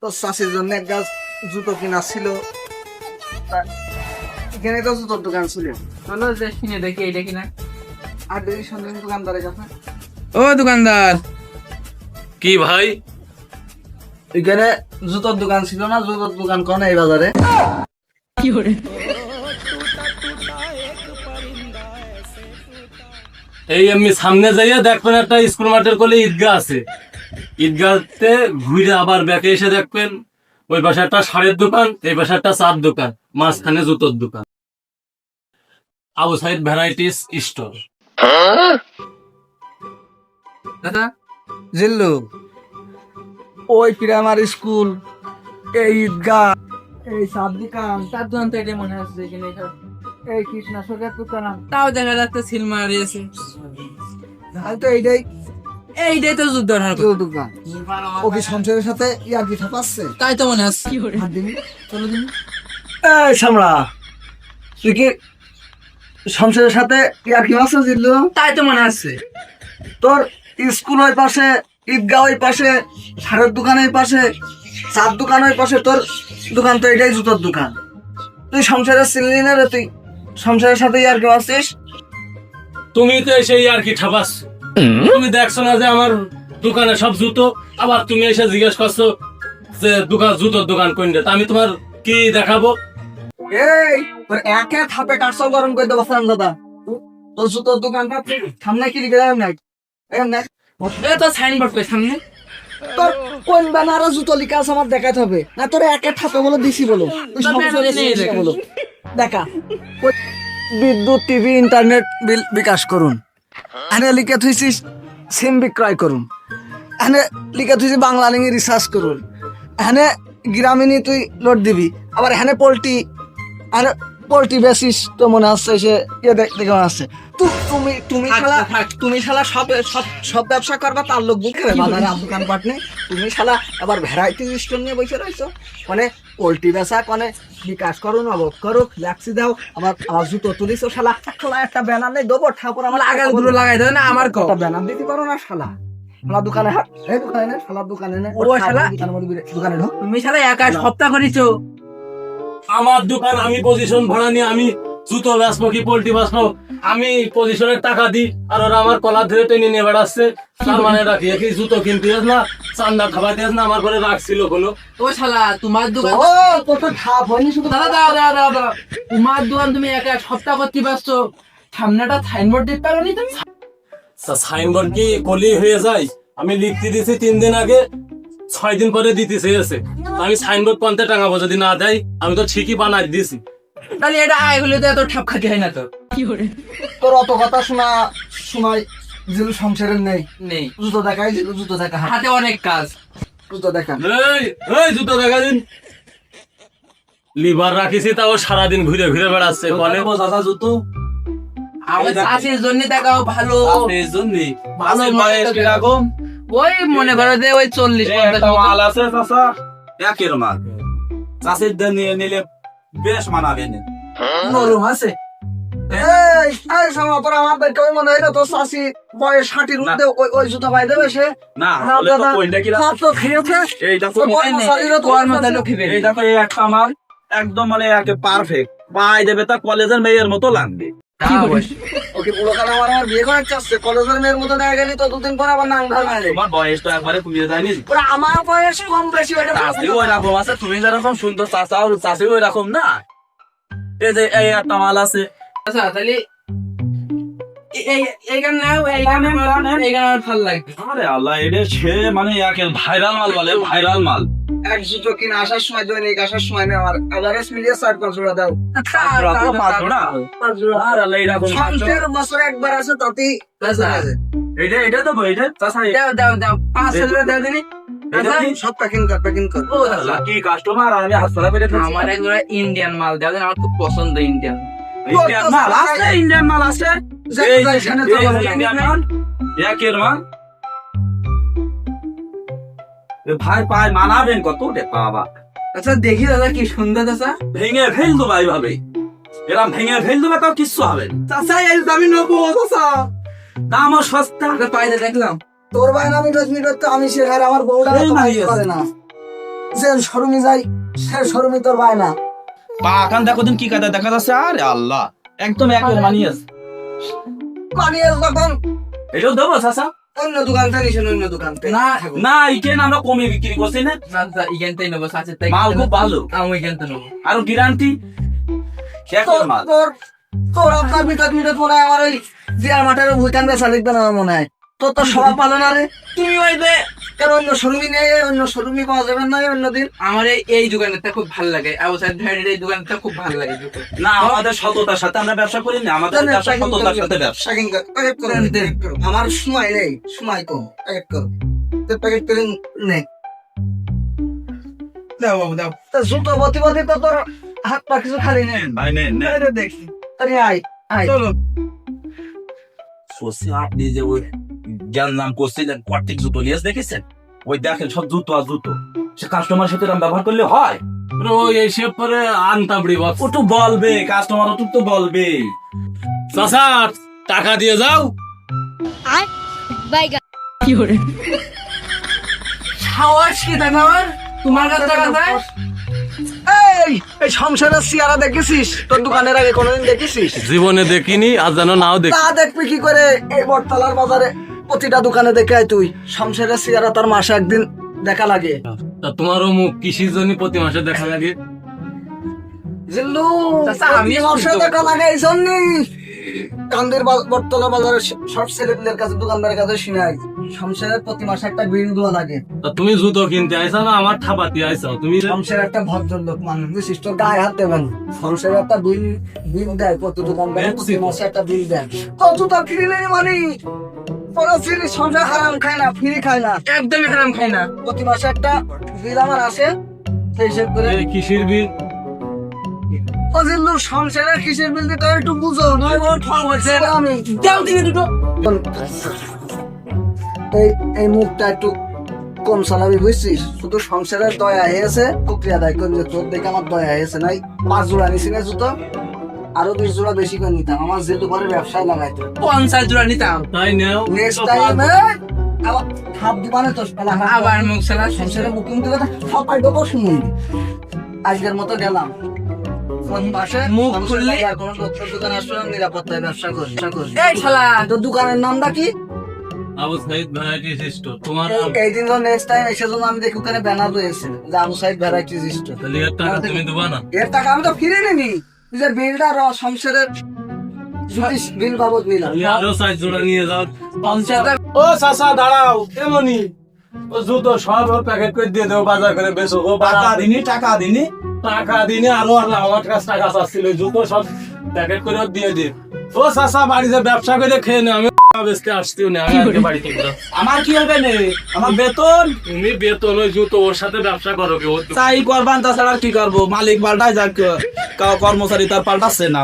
তোর চাষির জন্য এক গাছ জুতো কিনা ছিল, এখানে তো জুতোর দোকান ছিল। চলো কিনে দেখি এইটা কিনা। আর দেখি সন্ধ্যে দোকানদারের কাছে। ও দোকানদার, কি ভাই? এখানে জুতোর দোকান ছিল না? জুতোর দোকান কোন এই বাজারে? কি করে? এই এমনি সামনে যাইয়া দেখবেন একটা স্কুল মাঠের কোলে ঈদগাহ আছে। ঈদগাহতে ঘুরে আবার ব্যাকে এসে দেখবেন ওই পাশে একটা সারের দোকান, এই পাশে একটা চার দোকান, মাঝখানে জুতোর দোকান। Abu Sayeed varieties store. দাদা জিল্লু, ওই প্রাইমারি স্কুল, এই ঈদগাহ, এই চার দোকান, তার দোকান তো এটা মনে হচ্ছে এখানে। এই কীটনাশকের দোকান, তাও দেখা যাচ্ছে সিল মারিয়েছে। তাহলে তো এইটাই তো যুদ্ধ জুতোর দোকান। ও কি সংসারের সাথে ইয়ার কি ঠাপাচ্ছে? তাই তো মনে হচ্ছে। কি করে? হাত দিবি? চলো দিন। এই সামরা, তুই কি সংসারের সাথে ইয়ার কি মারছিস জিল্লু? তাই তো মনে হচ্ছে। তোর স্কুল ওই পাশে, ঈদগাহ ওই পাশে, সারের দোকান ওই পাশে, চার দোকান ওই পাশে, তোর দোকান তো এটাই জুতোর দোকান। তুই সংসারের চিনলি না রে? তুই সংসারের সাথে আর কেউ আছিস? তুমি তো এসে আর কি ঠাপাচ্ছ। তুমি দেখছো না যে আমার দোকানে সব জুতো, আবার তুমি এসে জিজ্ঞেস করছো যে দোকান জুতোর দোকান কোনটা। তা আমি তোমার কি দেখাবো? এই তোর একে থাপে কাটসল গরম করে দেবো সালাম দাদা। তোর জুতোর দোকানটা সামনে কি লিখে দেয় নাই? এ তো সাইনবোর্ড কই সামনে? তোর কোন ব্যানারে জুতো লিখা আছে আমার দেখাতে হবে না? তোর একে থাপে বলে দিছি বলো, তুই সংসারে নেই চিনিস না দেখা। বলো। দেখা বিদ্যুৎ, টিভি, ইন্টারনেট বিল বিকাশ করুন। এনে লিখে থুইছিস সিম বিক্রয় করুন। এনে লিখে থুইছিস বাংলা লিঙ্গে রিসার্চ করুন। এনে গ্রামীণী তুই লোড দিবি। আবার এখানে পোল্ট্রি, আর পোল্ট্রি বেসিস তো মনে হচ্ছে সে ইয়ে দেখে মনে হচ্ছে। তুমি তুমি থাক, শালা থাক। তুমি শালা সব সব সব ব্যবসা করবা, তার লোক বুঝে বাজারে দোকান পাট নেই। তুমি শালা আবার ভ্যারাইটি স্টোর নিয়ে বসে রয়েছো। মানে পোল্ট্রি বেচা, মানে বিকাশ করুন, অবক করুক, ল্যাক্সি দাও, আবার আবার জুতো তুলিছো। শালা শালা একটা ব্যানার নেই দেবো ঠাকুর আমার লাগাল গুলো লাগাই দেবে না আমার কো। একটা ব্যানার দিতে পারো না শালা? শালা দোকানে হাট, এই দোকানে নে, শালা দোকানে নে, ও শালা। দোকানের মধ্যে দোকানে ঢোক। তুমি শালা একা সপ্তাহ করেছো। আমার দোকান, আমি পজিশন ভাড়া নিয়ে আমি জুতো বেচবো কি পোল্ট্রি বেচবো? আমি পজিশনের টাকা দিই, আর ওরা আমার কলার ধরে টেনে নিয়ে বেড়াচ্ছে। তার মানে রাখি কি জুতো কিনতে না, চান্দা খাওয়াতে না, আমার ঘরে রাখছিল কোনো। ও শালা তোমার দোকান। ও কত ঠাপ হয়নি শুধু। দাদা দাও দাও দাও দাও। তোমার দোকান তুমি একা সপ্তাহ করতে পারছো, সামনেটা সাইনবোর্ড দিতে পারো নি তুমি? সাইনবোর্ড কি কলি হয়ে যায়? আমি লিখতে দিছি 3 দিন আগে, 6 দিন পরে দিতে চেয়েছে। আমি সাইনবোর্ড কোনতে টাঙাবো যদি না দেয়? আমি তো ঠিকই বানাই দিছি। তাহলে এটা আয় হলে তো এত ঠাপ খাতে হয় না তো। কি করে? তোর অত কথা শোনা সময় যেগুলো সংসারের নেই। নেই, জুতো দেখাই, যেগুলো জুতো দেখা, হাত হাতে অনেক কাজ। জুতো দেখা। এই এই জুতো দেখা দিন। লিভার রাখিছি, তাও সারাদিন ঘুরে ঘুরে বেড়াচ্ছে। বলে দাদা জুতো আমার চাষের জন্য দেখাও ভালো। এই জন্যই ভালো মাছের বয়স মাল। কিরকম? ওই মনে করো যে ওই 40-50 একটা মতো। মাল আছে চাচা, একের মাল। চাষের দিয়ে নিয়ে নিলে বেশ মানাবে না। নরম আছে। এই এই সময় তোর আমার দেখে ওই মনে হয় না তোর শাশি বয়স 60-র মধ্যে ওই ওই জুতো পাই দেবে সে? না না বলে তো দাদা, কোনটা কি হাত তো খেয়েছে। এইটা তো ওই বয়স নেই, 60-র তো তোমার মতো লোক খেবে। এইটা তো এই একটা মাল একদম মানে একে পারফেক্ট পাই দেবে, তা কলেজের মেয়ের মতো লাগবে। কি বলিস? ওকে পুরো কালে আমার বিয়ে করার চাচ্ছে, কলেজের মেয়ের মতো দেখা গেলি তো 2 দিন পরে আবার নাং ধর মারে। তোমার বয়স তো একবারে কমিয়ে যায়নি। ওরা আমার বয়সে কম বেশি ওইটা চাষি ওই রকম আছে, তুমি যেরকম সুন্দর চাষা, চাষি ওই রকম না। এই যে এই একটা মাল আছে, আচ্ছা তাহলে এইখানে নাও, এইখানে আমার ভালো লাগবে। আরে আল্লাহ, এটা সে মানে একে ভাইরাল মাল বলে, ভাইরাল মাল। এক জুতো কিনে আসার সময় দৈনিক আসার সময় নেই আমার আদারেস মিলিয়ে 4-5 জোড়া দাও। আর আল্লাহ এরকম সংসার বছরে একবার আছে, তাতেই আচ্ছা, এটা তো এটা চাষা দাও দাও দাও 500 টাকা দাও দিনি। এটা কি? সব প্যাকিং কর, প্যাকিং কর। ও দাদা, লাকি কাস্টমার, আমি হাসপাতালে পেরে আমার একজোড়া ইন্ডিয়ান মাল দাও দিন, আমার খুব পছন্দ ইন্ডিয়ান। ইন্ডিয়ান মাল আছে, ইন্ডিয়ান মাল আছে, এই যে এখানে তো ইন্ডিয়ান মাল, একের মাল। এ ভাই পায় মানাবেন কত রে বাবা? আচ্ছা দেখি দাদা কি সুন্দর দাদা। ভেঙে ফেল দেবো এইভাবে, এরম ভেঙে ফেল দেবে, তাও কিচ্ছু হবে না। চাচা এই দামি নেবো চাচা। দামও সস্তা। পাইলে দেখলাম তোর ভাই আমি 10 মিনিট তো আমি সে হার আমার বউটা এই তো নাই বাইক করে না। যে শোরুমে যাই সে শোরুমে তোর পায় না। পাকান দেখো দিন কি কাদা দেখা যাচ্ছে, আরে আল্লাহ একদম একের মানিয়েস। মানিয়ে যখন এটাও দেবো চাচা? অন্য দোকান থেকে নিছেন, অন্য দোকান থেকে না না ইকেন আমরা কমে বিক্রি করছি না, চাচা এখানটাই নেবো চাচা, তাই মাল খুব ভালো, আমি এখানটা নেবো। আর গ্যারান্টি তোর তোর তোর আপনার বিকাশ মিটার মনে হয় আমার ওই জিয়ার মাঠের ভুটান বেচা লিখবে না আমার মনে হয়। তোর তো স্বভাব ভালো না রে, তুমি ওই যে কেন অন্য শোরুমে নেই, অন্য শোরুমে পাওয়া যাবে না অন্যদিন। আমার এই দোকানটা খুব ভালো লাগে, আবু সাইদ ভাইয়ের এই দোকানটা খুব ভালো লাগে। না আমাদের সততার সাথে আমরা ব্যবসা করি না, আমাদের ব্যবসা সততার সাথে ব্যবসা। প্যাকিং কর, প্যাকেট করে নিতে আমার সময় নেই, সময় কম, প্যাকেট কর, তো প্যাকেট করে নে। দাও বাবু দাও। তা জুতো বতি বতি তো তোর হাত পা কিছু খালি নেই। ভাই নেন নেন। এটা দেখি আরে আয় আয়, চলো। সত্যি আপনি যে ওই জ্ঞান নাম করছিলেন কর্তিক জুতো লিয়াস দেখেছেন, ওই দেখেন সব জুতো আর জুতো, সে কাস্টমার সাথে এরকম ব্যবহার করলে হয়? ওই এসে পরে আনতাবড়ি বক্স। ও তো বলবে কাস্টমার, ও তো বলবে। চাচা টাকা দিয়ে যাও। সাহস কি থাকে আমার, তোমার কাছে টাকা চাই? এই সংসারের চেহারা দেখেছিস তোর দোকানের আগে কোনোদিন দেখেছিস? জীবনে দেখিনি আর যেন নাও দেখি। তা দেখবি কি করে এই বটতলার বাজারে প্রতিটা দোকানে দেখে আয় তুই। সংসারের চেহারা তোর মাসে একদিন দেখা লাগে। তা তোমারও মুখ কিসের জন্য প্রতি মাসে দেখা লাগে? জিল্লু চাচা, আমি মাসে দেখা লাগে এই জন্যই কান্দের বটতলা বাজারে সব ছেলেদের কাছে দোকানদারের কাছে শুনাই সংসারের প্রতি মাসে একটা বিল দেওয়া লাগে। তা তুমি জুতো কিনতে আইসা না আমার ঠাপাতি আইসা? তুমি সংসারের একটা ভদ্রলোক মানুষ বুঝছিস, তোর গায়ে হাত দেবেন। সংসারের একটা বিল দেয়, প্রতি দোকানদারে প্রতি মাসে একটা বিল দেয়। কত তো ফ্রি নেই মানে পড়াশোনা সংসার হারাম খায় না, ফ্রি খায় না, একদমই খারাপ খাই না। প্রতি মাসে একটা বিল আমার আসে, সেই হিসেব করে এই কিসের বিল? অজিল্লু সংসারের কিসের বিল দিতে হয় একটু বুঝো, নয় বড় ঠক হয়েছে আমি। দাও তুমি দুটো। এই মুখটা একটু কম চালাবি বুঝছিস, শুধু সংসারের দয়া হয়েছে প্রক্রিয়া দায় করে যে তোর দেখে আমার দয়া হয়েছে নাই। 5 জোড়া নিছি না জুতো, আরো 20 জোড়া বেশি করে নিতাম, আমার যেহেতু পরে ব্যবসায় লাগাইতো। 50 জোড়া নিতাম। তাই নেও। নেক্সট টাইমে আবার হাফ দিবানে তো আবার মুখ চালা সংসারের বুকিং দিলে সব পাইবো শুনুন। আজকের মতো গেলাম মুখ খুললে আর কোনো ডক্টর দোকানে আসলে নিরাপত্তায় ব্যবসা করি। এই শালা তোর দোকানের নামটা কি? Abu Sayeed variety store. তোমার এই দিন নেক্সট টাইম এসে জন্য আমি দেখি ওখানে ব্যানার রয়েছে যে আবু সাইদ ভ্যারাইটিজ স্টোর। তাহলে এর টাকা তুমি দেবা না? এর টাকা আমি তো ফিরে নিনি, নিজের বিলটা সংসারের বিল বাবদ নিলাম। তাহলে আরো 4 জোড়া নিয়ে যাও। 50 ও চাচা দাঁড়াও, এমনি ও জুতো সব ওর প্যাকেট করে দিয়ে দেবো, বাজার করে বেচো। ও টাকা দিনি টাকা দিনি টাকা দিনে আরো আমার কাছে টাকা চাচ্ছিল, জুতো সব প্যাকেট করে ওর দিয়ে দিন। ও চাচা বাড়িতে ব্যবসা করে খেয়ে নে, আমি বেচতে আসতেও না, আমি আজকে বাড়িতে গেলাম। আমার কি হবে নে, আমার বেতন তুমি বেতন ওই জুতো ওর সাথে ব্যবসা করো কি? ওর চাই করবান, তাছাড়া আর কি করবো? মালিক পাল্টায় যাক, কর্মচারী তার পাল্টাচ্ছে না।